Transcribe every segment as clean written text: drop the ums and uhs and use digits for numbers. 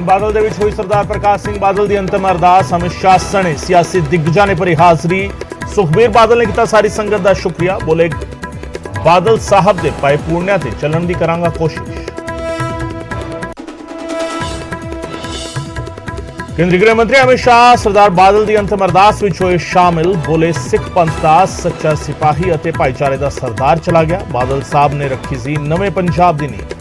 बादल दे विच हुई सरदार प्रकाश सिंह बादल की अंतिम अरदास। अमित शाह सने सियासी दिग्गजां ने भरी हाज़री। सुखबीर बादल ने किया सारी संगत का शुक्रिया। बोले बादल साहब के पाए पूर्णिया ते चलण की करांगा कोशिश। केंद्रीय गृह मंत्री अमित शाह सरदार बादल की अंतिम अरदास विच होए शामिल। बोले सिख पंथ का सच्चा सिपाही अते भाईचारे का सरदार चला गया। बादल साहब ने रखी सी नवे पंजाब की नींव।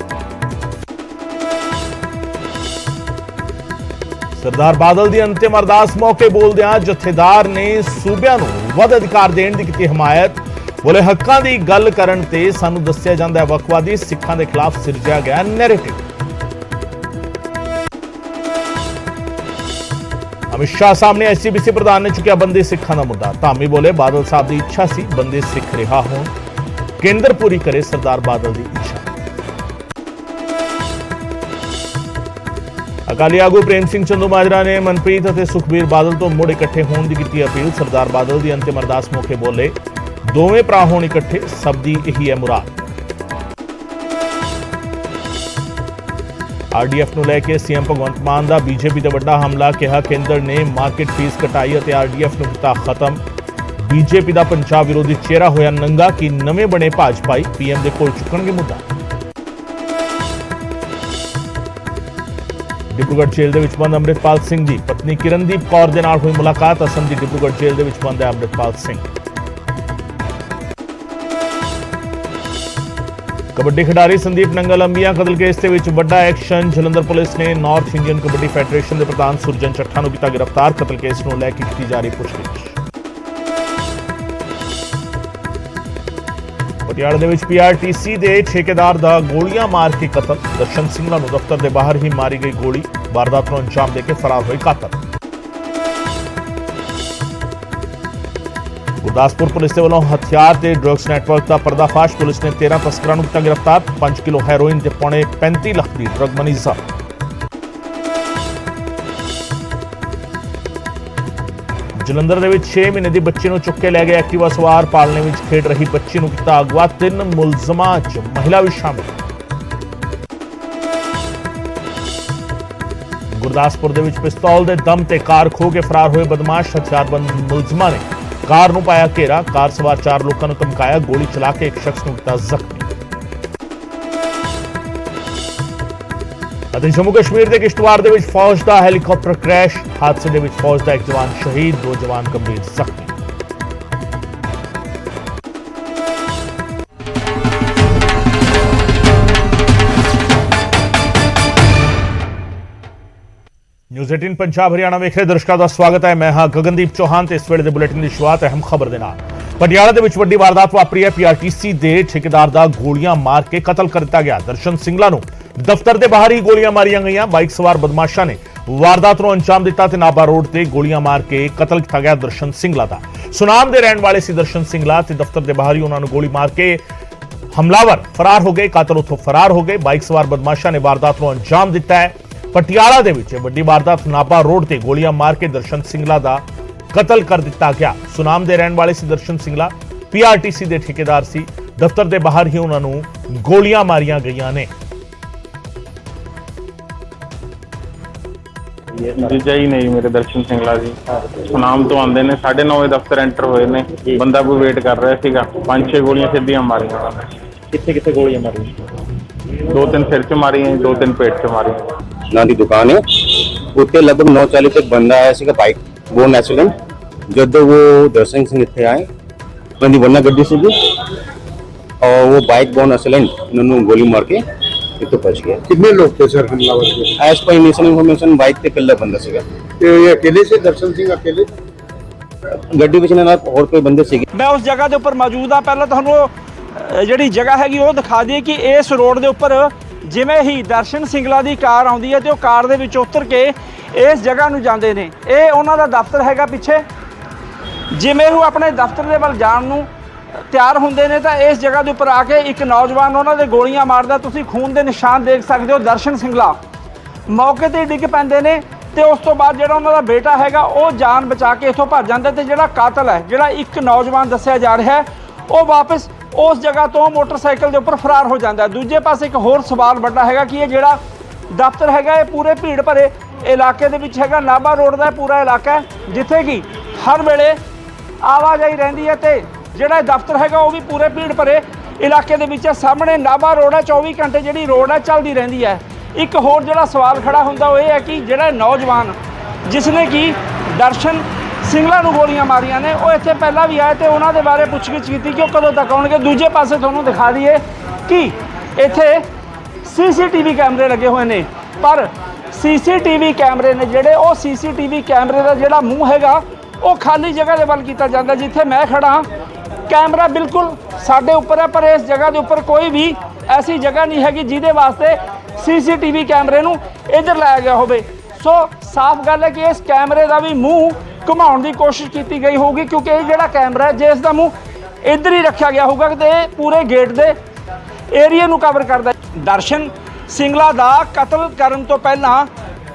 सरदार बादल की अंतिम अरदास मौके बोलदियां जथेदार ने सूबिया नूं वध अधिकार देण दी कीती हिमायत। बोले हक्कां दी गल करन ते सानूं दस्सिया जांदा है वखवादी सिखां दे खिलाफ सिरजिया गया नैरेटिव। अमित शाह सामने एसजीपीसी प्रधान ने चुकिया बंदी सिखां दा मुद्दा। धामी बोले बादल साहब की इच्छा सी बंदी सिख रिहा होण, केंद्र पूरी करे सरदार बादल की इच्छा। अकाली आगू प्रेम सिंह चंदूमाजरा ने मनप्रीत और सुखबीर बादल तो मुड़ इकट्ठे होने की की अपील। सरदार बादल की अंतिम अरदास मौके बोले दोवें भरा होण इकट्ठे सब दी यही है मुराद। आरडीएफ नूं लैके सीएम भगवंत मान दा बीजेपी ते वड्डा हमला। कहा केंद्र ने मार्केट फीस घटाई और आरडीएफ नूं कीता खत्म। बीजेपी का पंजाब विरोधी चेहरा होया नंगा कि नवे बने भाजपाई पीएम दे कोल चुकणगे मुद्दा। डिब्रूगढ़ जेल दे विच बंद अमृतपाल सिंह की पत्नी किरणदीप कौर दे नाल हुई मुलाकात। असम की डिब्रूगढ़ जेल दे विच बंद है अमृतपाल सिंह। कबड्डी खिडारी संदीप नंगलंबिया कतल केस दे विच वड्डा एक्शन। जलंधर पुलिस ने नॉर्थ इंडियन कबड्डी फेडरेशन के प्रधान सुरजन चट्ठा नूं कीता गिरफ्तार। कतल केस नूं लैके कीती जा रही पुछगिछ। पटियाला दे विच पीआरटीसी के ठेकेदार का गोलियां मार के कतल। दर्शन सिंगला नूं दफ्तर के बाहर ही मारी गई गोली। वारदात नूं अंजाम देके फरार हुए कातल। गुरदासपुर पुलिस के वालों हथियार ते ड्रग्स नैटवर्क का पर्दाफाश। पुलिस ने 13 तस्करां नूं कीता गिरफ्तार। 5 किलो हैरोइन ते पौने 35 लाख की ड्रग मनी जब्त। जलंधर दे विच 6 महीने की बच्ची नूं चुक के लै गए एक्टिवा सवार। पालने में खेड रही बच्ची नूं कीता अगवा। 3 मुलजमां च महिला भी शामिल। गुरदासपुर दे विच पिस्तौल दे दम ते कार खो के फरार हुए बदमाश। हथियारबंद मुलजमां ने कार नूं पाया घेरा। कार सवार 4 लोगों नूं धमकाया। गोली चला के एक शख्स नूं कीता जख्मी। जम्मू कश्मीर के किश्तवाड़ दे विच फौज का हैलीकॉप्टर क्रैश। हादसे दे विच फौज का एक जवान शहीद, 2 जवान गंभीर जख्मी। न्यूज़ 18 पंजाब हरियाणा वेख रहे दर्शकों का स्वागत है। मैं हां गगनदीप चौहान ते इस वेले दे बुलेटिन की शुरुआत अहम खबर दे नाल। पटियाला दे विच वड्डी वारदात वापरी है। पीआरटीसी के ठेकेदार का गोलियां मार के कतल कर दिता गया। दर्शन सिंगला नूं दफ्तर के बाहर ही गोलियां मारियां गईयां। बाइक सवार बदमाशा ने वारदात नूं अंजाम दिता ते नाबा रोड ते गोलियां मार के कतल किया गया। दर्शन सिंगला दा सुनाम दे रहने वाले सी दर्शन सिंगला ते दफ्तर के बाहर ही उन्होंने गोली मार के हमलावर फरार हो गए। कातल उत्थों फरार हो गए। बाइक सवार बदमाशा ने वारदात नूं अंजाम दिता है। पटियाला दे विच वड्डी वारदात नाबा रोड ते गोलियां मार के दर्शन सिंगला दा कतल कर दिता गया। सुनाम दे रहने वाले सी दर्शन सिंगला पीआरटीसी दे ठेकेदार सी। दफ्तर के बाहर ही उन्होंने गोलियां मारियां गईयां ने। जीजा ही नहीं मेरे दर्शन सिंगला जी सुनाम तो आंदे ने 9:30 दफ्तर एंटर हुए ने। बंदा कोई वेट कर रहा सीगा। 5-6 गोलियां सीधियां मारियां। कितने गोलियां मारी? 2-3 सिर च मारी, 2-3 पेट च मारी। ना दी दुकान है उत्ते लगभग 9:40 तक बंदा आया सीगा। बाइक बोन एक्सीडेंट जब वो दर्शन सिंह इत्थे आए बंदी वरना गड्डी से भी और वो बाइक बोन एक्सीडेंट उन्होंने गोली मार के इतो बच गया। कितने लोग थे सर हमलावर के? As per initial information bike पे कल्ला बंदा सीगा। ये अकेले से दर्शन सिंह अकेले गड्डी विच ना और कोई बंदे सीगे। मैं उस जगह के उपर मौजूद हाँ। पहले तुहानूं जिहड़ी जगह हैगी वो दिखा दी कि इस रोड के उपर जिवें ही दर्शन सिंगला की कार आउंदी है तो कार दे विच उतर के इस जगह नूं जांदे ने। ये उन्हां दा दफ्तर हैगा पिछे। जिवें वो अपने दफ्तर दे वल जाण नूं तैयार होंदे ने तो इस जगह के उपर आके एक नौजवान उन्होंने गोलियां मारदा। तुसीं खून के निशान देख सकते हो। दर्शन सिंगला मौके ते डिग पैंदे ने तो उस तो बाद जिहड़ा उन्हां दा बेटा हैगा वो जान बचा के इत्थों भज जांदा ते जिहड़ा कातल है जिहड़ा एक नौजवान दस्सिया जा रहा है वो वापस उस जगह तो मोटरसाइकिल के उपर फरार हो जाता है। दूजे पासे एक होर सवाल बड़ा है कि ये जिहड़ा ਦਫ਼ਤਰ ਹੈਗਾ ਇਹ ਪੂਰੇ ਭੀੜ ਭਰੇ ਇਲਾਕੇ ਦੇ ਵਿੱਚ ਹੈਗਾ। ਨਾਭਾ ਰੋਡ ਦਾ ਇਹ ਪੂਰਾ ਇਲਾਕਾ ਹੈ ਜਿੱਥੇ ਕਿ ਹਰ ਵੇਲੇ ਆਵਾਜਾਈ ਰਹਿੰਦੀ ਹੈ ਤੇ ਜਿਹੜਾ ਇਹ ਦਫ਼ਤਰ ਹੈਗਾ ਉਹ ਵੀ ਪੂਰੇ ਭੀੜ ਭਰੇ ਇਲਾਕੇ ਦੇ ਵਿੱਚ ਹੈ। ਸਾਹਮਣੇ ਨਾਭਾ ਰੋਡ ਹੈ, 24 ਘੰਟੇ ਜਿਹੜੀ ਰੋਡ ਹੈ ਚੱਲਦੀ ਰਹਿੰਦੀ ਹੈ। ਇੱਕ ਹੋਰ ਜਿਹੜਾ ਸਵਾਲ ਖੜਾ ਹੁੰਦਾ ਉਹ ਇਹ ਹੈ ਕਿ ਜਿਹੜਾ ਨੌਜਵਾਨ ਜਿਸ ਨੇ ਕਿ ਦਰਸ਼ਨ ਸਿੰਗਲਾ ਨੂੰ ਗੋਲੀਆਂ ਮਾਰੀਆਂ ਨੇ ਉਹ ਇੱਥੇ ਪਹਿਲਾਂ ਵੀ ਆਏ ਤੇ ਉਹਨਾਂ ਦੇ ਬਾਰੇ ਪੁੱਛਗਿੱਛ ਕੀਤੀ ਕਿ ਉਹ ਕਦੋਂ ਤੱਕ ਆਉਣਗੇ। ਦੂਜੇ ਪਾਸੇ ਤੁਹਾਨੂੰ ਦਿਖਾ ਦਈਏ ਕਿ ਇੱਥੇ CCTV ਕੈਮਰੇ ਲੱਗੇ ਹੋਏ ਨੇ, ਪਰ CCTV ਕੈਮਰੇ ਨੇ ਜਿਹੜੇ ਉਹ CCTV ਕੈਮਰੇ ਦਾ ਜਿਹੜਾ ਮੂੰਹ ਹੈਗਾ ਉਹ ਖਾਲੀ ਜਗ੍ਹਾ ਦੇ ਵੱਲ ਕੀਤਾ ਜਾਂਦਾ। ਜਿੱਥੇ ਮੈਂ ਖੜਾ ਕੈਮਰਾ ਬਿਲਕੁਲ ਸਾਡੇ ਉੱਪਰ ਹੈ, ਪਰ ਇਸ ਜਗ੍ਹਾ ਦੇ ਉੱਪਰ ਕੋਈ ਵੀ ਐਸੀ ਜਗ੍ਹਾ ਨਹੀਂ ਹੈਗੀ ਜਿਹਦੇ ਵਾਸਤੇ CCTV ਕੈਮਰੇ ਨੂੰ ਇੱਧਰ ਲਾਇਆ ਗਿਆ ਹੋਵੇ। ਸੋ ਸਾਫ਼ ਗੱਲ ਹੈ ਕਿ ਇਸ ਕੈਮਰੇ ਦਾ ਵੀ ਮੂੰਹ ਘੁਮਾਉਣ ਦੀ ਕੋਸ਼ਿਸ਼ ਕੀਤੀ ਗਈ ਹੋਊਗੀ, ਕਿਉਂਕਿ ਇਹ ਜਿਹੜਾ ਕੈਮਰਾ ਹੈ ਜੇ ਇਸ ਦਾ ਮੂੰਹ ਇੱਧਰ ਹੀ ਰੱਖਿਆ ਗਿਆ ਹੋਊਗਾ ਤੇ ਇਹ ਪੂਰੇ ਗੇਟ ਦੇ ਏਰੀਆ ਨੂੰ ਕਵਰ ਕਰਦਾ। ਦਰਸ਼ਨ ਸਿੰਗਲਾ ਦਾ ਕਤਲ ਕਰਨ ਤੋਂ ਪਹਿਲਾਂ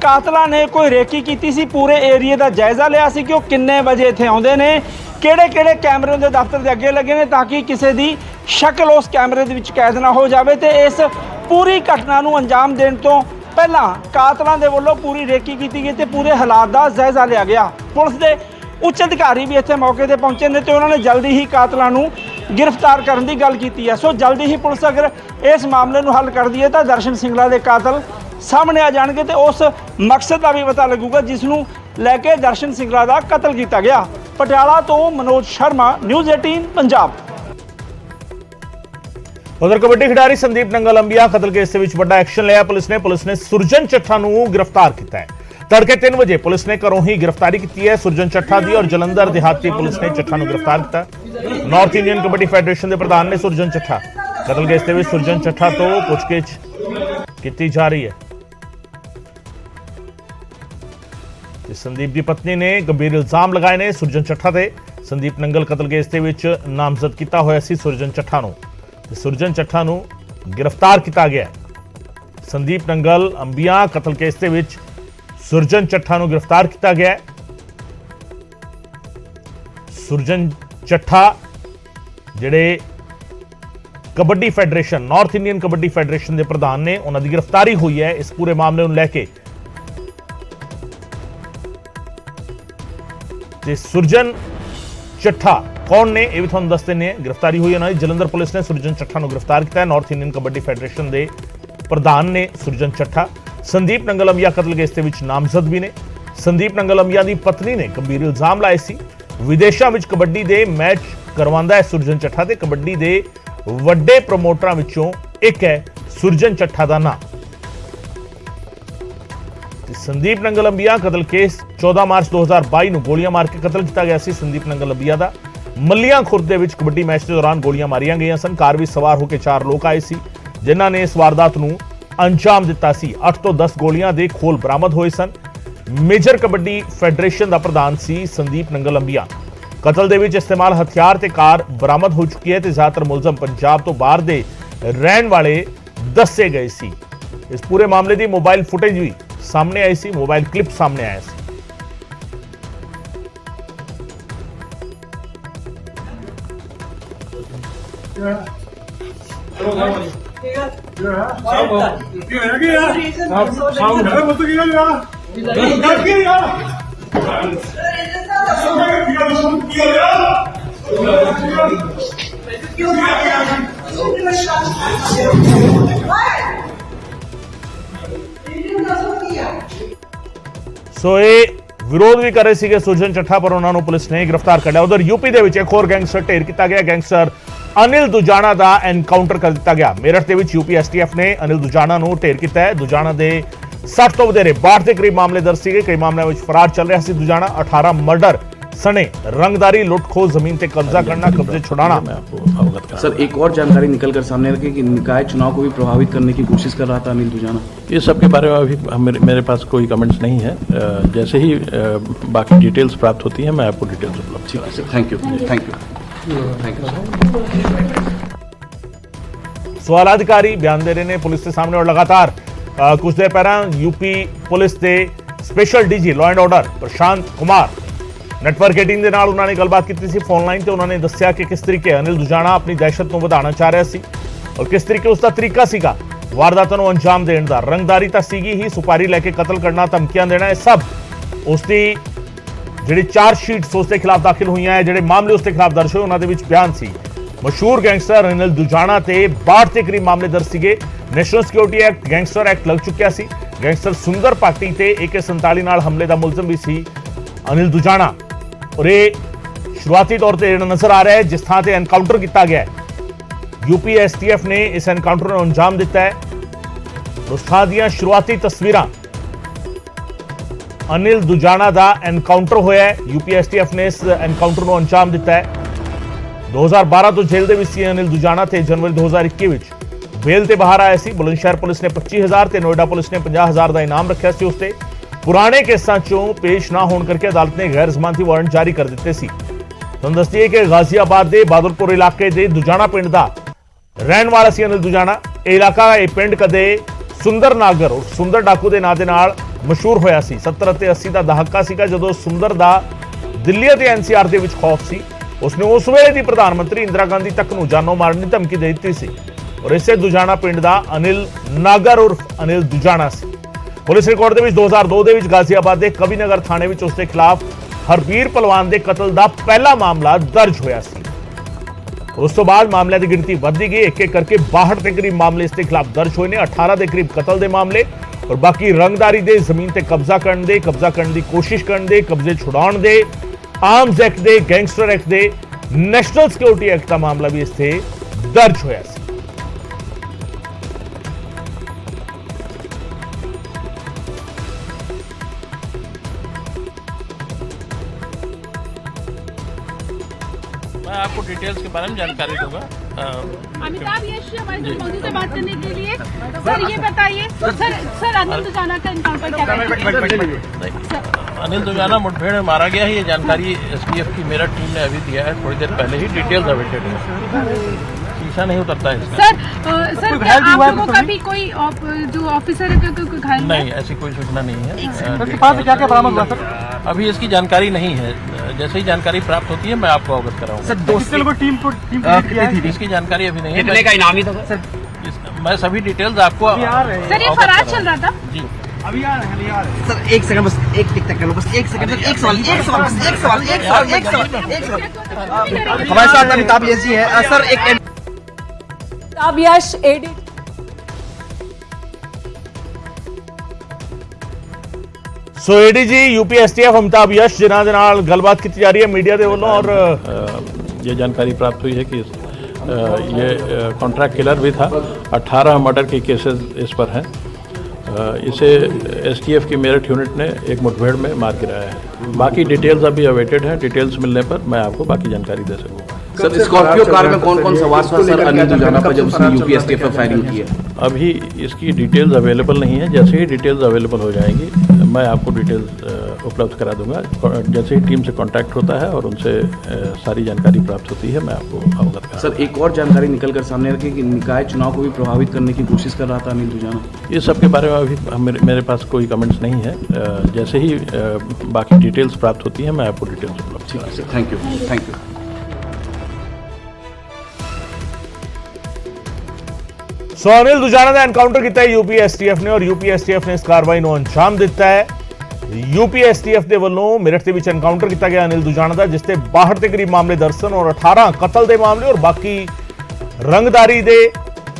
ਕਾਤਲਾਂ ਨੇ ਕੋਈ ਰੇਕੀ ਕੀਤੀ ਸੀ, ਪੂਰੇ ਏਰੀਏ ਦਾ ਜਾਇਜ਼ਾ ਲਿਆ ਸੀ ਕਿ ਉਹ ਕਿੰਨੇ ਵਜੇ ਇੱਥੇ ਆਉਂਦੇ ਨੇ, ਕਿਹੜੇ ਕੈਮਰੇ ਦੇ ਦਫ਼ਤਰ ਦੇ ਅੱਗੇ ਲੱਗੇ ਨੇ, ਤਾਂ ਕਿ ਕਿਸੇ ਦੀ ਸ਼ਕਲ ਉਸ ਕੈਮਰੇ ਦੇ ਵਿੱਚ ਕੈਦ ਨਾ ਹੋ ਜਾਵੇ। ਤੇ ਇਸ ਪੂਰੀ ਘਟਨਾ ਨੂੰ ਅੰਜਾਮ ਦੇਣ ਤੋਂ ਪਹਿਲਾਂ ਕਾਤਲਾਂ ਦੇ ਵੱਲੋਂ ਪੂਰੀ ਰੇਕੀ ਕੀਤੀ ਗਈ ਤੇ ਪੂਰੇ ਹਾਲਾਤ ਦਾ ਜਾਇਜ਼ਾ ਲਿਆ ਗਿਆ। ਪੁਲਿਸ ਦੇ ਉੱਚ ਅਧਿਕਾਰੀ ਵੀ ਇੱਥੇ ਮੌਕੇ ਤੇ ਪਹੁੰਚੇ ਨੇ ਤੇ ਉਹਨਾਂ ਨੇ ਜਲਦੀ ਹੀ ਕਾਤਲਾਂ ਨੂੰ ਗ੍ਰਿਫਤਾਰ ਕਰਨ ਦੀ ਗੱਲ ਕੀਤੀ ਹੈ। ਸੋ ਜਲਦੀ ਹੀ ਪੁਲਿਸ ਅਗਰ ਇਸ ਮਾਮਲੇ ਨੂੰ ਹੱਲ ਕਰਦੀ ਹੈ ਤਾਂ ਦਰਸ਼ਨ ਸਿੰਗਲਾ ਦੇ ਕਾਤਲ ਸਾਹਮਣੇ ਆ ਜਾਣਗੇ ਤੇ ਉਸ ਮਕਸਦ ਦਾ ਵੀ ਪਤਾ ਲੱਗੂਗਾ ਜਿਸ ਨੂੰ ਲੈ ਕੇ ਦਰਸ਼ਨ ਸਿੰਗਲਾ ਦਾ ਕਤਲ ਕੀਤਾ ਗਿਆ। ਪਟਿਆਲਾ ਤੋਂ ਮਨੋਜ ਸ਼ਰਮਾ, ਨਿਊਜ਼ 18 ਪੰਜਾਬ। उधर कबड्डी खिडारी संदीप नंगलंबिया कतल केस ਵਿੱਚ ਵੱਡਾ ਐਕਸ਼ਨ ਲਿਆ ਪੁਲਿਸ ਨੇ ਸੁਰਜਨ ਚੱਠਾ ਨੂੰ ਗ੍ਰਿਫਤਾਰ ਕੀਤਾ ਹੈ। तड़के 3 बजे पुलिस ने घरों ही गिरफ्तारी की है सुरजन ਚੱਠਾ ਦੀ और जलंधर देहाती पुलिस ने ਚੱਠਾ ਨੂੰ गिरफ्तार किया। नॉर्थ इंडियन कबड्डी फेडरेशन के प्रधान ने सुरजन ਚੱਠਾ कतल केस ਦੇ ਵਿੱਚ सुरजन ਚੱਠਾ तो पुछगिछ की जा रही है। संदीप की पत्नी ने गंभीर इल्जाम लगाए ने सुरजन ਚੱਠਾ ते संदीप नंगल कतल केस ਦੇ ਵਿੱਚ नामजद किया होया सी सुरजन ਚੱਠਾ ਨੂੰ सुरजन ਚੱਠਾ ਨੂੰ गिरफ्तार किया गया है। संदीप नंगल अंबिया कतल केस ਦੇ ਵਿੱਚ सुरजन ਚੱਠਾ ਨੂੰ गिरफ्तार किया गया है। सुरजन ਚੱਠਾ ਜਿਹੜੇ kabaddi federation north Indian kabaddi federation के प्रधान ने उन्होंने गिरफ्तारी हुई है। इस पूरे मामले को लेके सुरजन ਚੱਠਾ कौन ने यह भी थोड़ा दसते हैं। गिरफ्तारी हुई है जलंधर पुलिस ने सुरजन ਚੱਠਾ को गिरफ्तार किया है। नॉर्थ इंडियन कबड्डी फेडरेशन के प्रधान ने सुरजन ਚੱਠਾ संदीप नंगलंबिया कतल केस के नामजद भी ने। संदीप नंगलंबिया की पत्नी ने गंभीर इल्जाम लाए सी विदेशों में कबड्डी के मैच करवांदा है सुरजन ਚੱਠਾ ते कबड्डी के वड्डे प्रमोटरां विचों एक है सुरजन ਚੱਠਾ का नाम। संदीप नंगलंबिया कतल केस 14 मार्च 2022 ਨੂੰ गोलियां मार के कतल किया गया सी। संदीप नंगलंबिया का मल्लियां खुर्द ਦੇ ਵਿੱਚ कबड्डी मैच के दौरान गोलियां मारियां गईयां सन। कार ਵਿੱਚ सवार होकर 4 लोग आए सी जिन्हां ने इस वारदात ਨੂੰ अंजाम दिता सी। 8 ਤੋਂ 10 गोलियां ਦੇ खोल बरामद होए सन। मेजर कबड्डी फेडरेशन का प्रधान सी संदीप नंगलंबिया। कतल ਦੇ ਵਿੱਚ इस्तेमाल हथियार ते कार बरामद हो चुकी है ते ज्यादातर मुलजम पंजाब तो बाहर दे रहन वाले दसे गए सी। इस पूरे मामले की मोबाइल फुटेज भी सामने आई सी, मोबाइल क्लिप सामने आया सी। सो ये विरोध भी कर रहे थे सुरजन ਚੱਠਾ पर उन्होंने पुलिस ने गिरफ्तार कर लिया। उधर यूपी के एक और गैंगस्टर ढेर किया गया। गैंगस्टर अनिल दुजाना का एनकाउंटर कर दिया गया। मेरठ के यूपी STF ने अनिल दुजाना को ढेर किया है। दुजाना के 60 तो वधेरे 62 के करीब मामले दर्ज थे। कई मामलों में फरार चल रहा है दुजाना। 18 मर्डर सने रंगदारी लुटखो जमीन पे कब्जा करना कब्जे छुड़ाना। सर एक और जानकारी निकलकर सामने रखी कि निकाय चुनाव को भी प्रभावित करने की कोशिश कर रहा था अनिल दुजाना। ये सब के बारे में अभी मेरे पास कोई कमेंट्स नहीं है। जैसे ही बाकी डिटेल्स प्राप्त होती हैं मैं आपको डिटेल्स उपलब्ध ठीक है सर। Thank you. सवाल अधिकारी बयान दे रहे हैं पुलिस के सामने और लगातार कुछ देर पहले यूपी पुलिस के special DG law and order Prashant Kumar network 18 के नाल उन्होंने गलबात की थी फोन लाइन से। उन्होंने दस्सिया कि किस तरीके अनिल दुजाना अपनी दहशत को बढ़ाना चाह रहा सी और किस तरीके उसका तरीका सीगा ਵਾਰਦਾਤਾਂ ਨੂੰ ਅੰਜਾਮ ਦੇਣ ਦਾ। ਰੰਗਦਾਰੀ ਤਾਂ ਸੀਗੀ ਹੀ, ਸੁਪਾਰੀ ਲੈ ਕੇ ਕਤਲ ਕਰਨਾ, ਧਮਕੀਆਂ ਦੇਣਾ, ਇਹ ਸਭ ਉਸਦੀ ਜਿਹੜੀ ਚਾਰਜ ਸ਼ੀਟਸ ਉਸ ਦੇ ਖਿਲਾਫ ਦਾਖਲ ਹੋਈਆਂ ਹੈ, ਜਿਹੜੇ ਮਾਮਲੇ ਉਸ ਦੇ ਖਿਲਾਫ ਦਰਜ ਹੋਏ ਉਹਨਾਂ ਦੇ ਵਿੱਚ ਬਿਆਨ ਸੀ। ਮਸ਼ਹੂਰ ਗੈਂਗਸਟਰ ਅਨਿਲ ਦੁਜਾਣਾ ਤੇ 62 ਦੇ ਕਰੀਬ ਮਾਮਲੇ ਦਰਜ ਸੀਗੇ। National security act, gangster act ਲੱਗ ਚੁੱਕਿਆ ਸੀ। ਗੈਂਗਸਟਰ ਸੁੰਦਰ ਪਾਟੀ ਤੇ AK-47 ਨਾਲ ਹਮਲੇ ਦਾ ਮੁਲਜ਼ਮ ਵੀ ਸੀ ਅਨਿਲ ਦੁਜਾਣਾ। ਔਰ ਇਹ ਸ਼ੁਰੂਆਤੀ ਤੌਰ ਤੇ ਜਿਹੜਾ ਨਜ਼ਰ ਆ ਰਿਹਾ ਹੈ, ਜਿਸ ਥਾਂ ਤੇ ਐਨਕਾਊਂਟਰ ਕੀਤਾ ਗਿਆ ਹੈ, यूपी STF ने इस एनकाउंटर ਨੂੰ ਅੰਜਾਮ ਦਿੱਤਾ ਹੈ। ਉਸ ਥਾਂ ਦੀਆਂ ਸ਼ੁਰੂਆਤੀ ਤਸਵੀਰਾਂ, ਅਨਿਲ ਦੁਜਾਣਾ ਦਾ ਐਨਕਾਊਂਟਰ ਹੋਇਆ ਹੈ। UP STF ਨੇ ਇਸ ਐਨਕਾਊਂਟਰ ਨੂੰ ਅੰਜਾਮ ਦਿੱਤਾ ਹੈ। 2012 ਤੋਂ ਜੇਲ੍ਹ ਦੇ ਵਿੱਚ ਸੀ ਅਨਿਲ ਦੁਜਾਣਾ ਤੇ ਜਨਵਰੀ 2021 ਵਿੱਚ ਬੇਲ ਤੇ ਬਾਹਰ ਆਇਆ ਸੀ। ਬੁਲੰਦਸ਼ਹਿਰ ਪੁਲਿਸ ਨੇ 25,000 ਤੇ ਨੋਇਡਾ ਪੁਲਿਸ ਨੇ 50,000 ਦਾ ਇਨਾਮ ਰੱਖਿਆ ਸੀ। ਉਸ ਤੇ ਪੁਰਾਣੇ ਕੇਸਾਂ ਚੋਂ ਪੇਸ਼ ਨਾ ਹੋਣ ਕਰਕੇ ਅਦਾਲਤ ਨੇ ਗੈਰ ਜ਼ਮਾਨਤੀ ਵਾਰੰਟ ਜਾਰੀ ਕਰ ਦਿੱਤੇ ਸੀ। ਤੁਹਾਨੂੰ ਦੱਸ ਦਈਏ ਕਿ ਗਾਜ਼ੀਆਬਾਦ ਦੇ ਬਾਦਲਪੁਰ ਇਲਾਕੇ ਦੇ ਦੁਜਾਣਾ ਪਿੰਡ ਦਾ ਰਹਿਣ ਵਾਲਾ ਸੀ ਅਨਿਲ ਦੁਜਾਣਾ। ਇਹ ਇਲਾਕਾ, ਇਹ ਪਿੰਡ ਕਦੇ ਸੁੰਦਰ ਨਾਗਰ ਔਰ ਸੁੰਦਰ ਡਾਕੂ ਦੇ ਨਾਂ ਦੇ ਨਾਲ ਮਸ਼ਹੂਰ ਹੋਇਆ ਸੀ। 70 ਅਤੇ 80 ਦਾ ਦਹਾਕਾ ਸੀਗਾ ਜਦੋਂ ਸੁੰਦਰ ਦਾ ਦਿੱਲੀ ਅਤੇ NCR ਦੇ ਵਿੱਚ ਖੌਫ ਸੀ। ਉਸਨੇ ਉਸ ਵੇਲੇ ਦੀ ਪ੍ਰਧਾਨ ਮੰਤਰੀ ਇੰਦਰਾ ਗਾਂਧੀ ਤੱਕ ਨੂੰ ਜਾਨੋਂ ਮਾਰਨ ਦੀ ਧਮਕੀ ਦੇ ਦਿੱਤੀ ਸੀ। ਔਰ ਇਸੇ ਦੁਜਾਣਾ ਪਿੰਡ ਦਾ ਅਨਿਲ ਨਾਗਰ ਉਰਫ ਅਨਿਲ ਦੁਜਾਣਾ ਸੀ। ਪੁਲਿਸ ਰਿਕਾਰਡ ਦੇ ਵਿੱਚ 2002 ਦੇ ਵਿੱਚ ਗਾਜ਼ੀਆਬਾਦ ਦੇ ਕਵੀਨਗਰ ਥਾਣੇ ਵਿੱਚ ਉਸ ਦੇ ਖਿਲਾਫ ਹਰਬੀਰ ਪਹਿਲਵਾਨ ਦੇ ਕਤਲ ਦਾ ਪਹਿਲਾ ਮਾਮਲਾ ਦਰਜ ਹੋਇਆ ਸੀ। ਉਸ ਤੋਂ ਬਾਅਦ ਮਾਮਲਿਆਂ ਦੀ ਗਿਣਤੀ ਵੱਧਦੀ ਗਈ। ਇੱਕ ਇੱਕ ਕਰਕੇ 62 ਦੇ ਕਰੀਬ ਮਾਮਲੇ ਇਸ ਦੇ ਖਿਲਾਫ ਦਰਜ ਹੋਏ ਨੇ। 18 ਦੇ ਕਰੀਬ ਕਤਲ ਦੇ ਮਾਮਲੇ ਔਰ ਬਾਕੀ ਰੰਗਦਾਰੀ ਦੇ, ਜ਼ਮੀਨ ਤੇ ਕਬਜ਼ਾ ਕਰਨ ਦੀ ਕੋਸ਼ਿਸ਼ ਕਰਨ ਦੇ, ਕਬਜ਼ੇ ਛੁਡਾਉਣ ਦੇ, ਆਰਮਜ਼ ਐਕਟ ਦੇ, ਗੈਂਗਸਟਰ ਐਕਟ ਦੇ, ਨੈਸ਼ਨਲ ਸਿਕਿਉਰਿਟੀ ਐਕਟ ਦਾ ਮਾਮਲਾ ਵੀ ਇਸ ਤੇ ਦਰਜ ਹੋਇਆ ਸੀ। मैं आपको डिटेल्स के बारे में जानकारी दूंगा। अमिताभ यश हमारे साथ मौजूद है बात करने के लिए। सर ये बताइए, सर अनिल दुजाना का एनकाउंटर क्या अनिल दुजाना मुठभेड़ में मारा गया है, ये जानकारी STF की मेरठ टीम ने अभी दिया है, थोड़ी देर पहले ही। डिटेल्स अवेटेड है, शीशा नहीं उतरता है इसका। सर आप लोगों का भी कोई जो ऑफिसर है घायल नहीं, ऐसी कोई सूचना नहीं है। क्या बरामद हुआ सर? अभी इसकी जानकारी नहीं है, जैसे ही जानकारी प्राप्त होती है मैं आपको अवगत कराऊंगा। सर दोस्तों टीम थी इसकी जानकारी अभी नहीं है। कितने का इनामी था सर? मैं सभी डिटेल्स आपको सर ये फरार चल रहा था जी। अभी आ रहे हैं। सर एक सेकंड बस, एक टिक तक कर लो बस, एक सेकंड, एक सवाल हमारे साथ अमिताभ यश जी है। सर एक अमिताभ यश एडी ਸੋ ADG UP STF Amitabh Yash ਜਿਨ੍ਹਾਂ ਦੇ ਨਾਲ ਗੱਲਬਾਤ ਕੀਤੀ ਜਾ ਰਹੀ ਹੈ ਮੀਡੀਆ ਦੇ ਵੱਲੋਂ। ਔਰ ये जानकारी प्राप्त हुई है कि ये कॉन्ट्रैक्ट किलर भी था। 18 मर्डर के केसेस इस पर हैं। इसे STF की मेरठ यूनिट ने एक मुठभेड़ में मार गिराया है। बाकी डिटेल्स अभी अवेटेड हैं। डिटेल्स मिलने पर मैं आपको बाकी जानकारी दे सकूँगा। सर स्कॉर्पियो कार में कौन कौन सवार था सर अनिल दुजाना पर जब उसने UP STF पर फायरिंग की है? अभी इसकी डिटेल्स अवेलेबल नहीं है। जैसे ही डिटेल्स अवेलेबल हो जाएंगी मैं आपको डिटेल्स उपलब्ध करा दूंगा। जैसे ही टीम से कांटेक्ट होता है और उनसे सारी जानकारी प्राप्त होती है मैं आपको अवगत करा। सर एक और जानकारी निकल कर सामने रखी कि निकाय चुनाव को भी प्रभावित करने की कोशिश कर रहा था अनिल दुजाना। इस सब के बारे में अभी मेरे पास कोई कमेंट्स नहीं है। जैसे ही बाकी डिटेल्स प्राप्त होती हैं मैं आपको डिटेल्स उपलब्ध करा। Sir thank you. So Anil Dujana ਦਾ ਐਨਕਾਊਂਟਰ ਕੀਤਾ ਹੈ UP STF ਨੇ ਔਰ UP STF ਨੇ ਇਸ ਕਾਰਵਾਈ ਨੂੰ ਅੰਜਾਮ ਦਿੱਤਾ ਹੈ। UP STF ਦੇ ਵੱਲੋਂ ਮੇਰਠ ਦੇ ਵਿੱਚ ਐਨਕਾਊਂਟਰ ਕੀਤਾ ਗਿਆ ਅਨਿਲ ਦੁਜਾਣਾ ਦਾ, ਜਿਸ ਤੇ 62 ਦੇ ਕਰੀਬ ਮਾਮਲੇ ਦਰਜ ਸਨ ਔਰ 18 ਕਤਲ ਦੇ ਮਾਮਲੇ ਔਰ ਬਾਕੀ ਰੰਗਦਾਰੀ ਦੇ,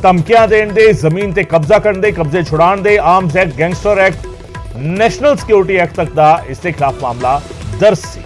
ਧਮਕੀਆਂ ਦੇਣ ਦੇ, ਜ਼ਮੀਨ ਤੇ ਕਬਜ਼ਾ ਕਰਨ ਦੇ, ਕਬਜ਼ੇ ਛੁਡਾਉਣ ਦੇ, arms act, gangster act, national security act ਤੱਕ ਦਾ ਇਸ ਦੇ ਖਿਲਾਫ ਮਾਮਲਾ ਦਰਜ ਸੀ।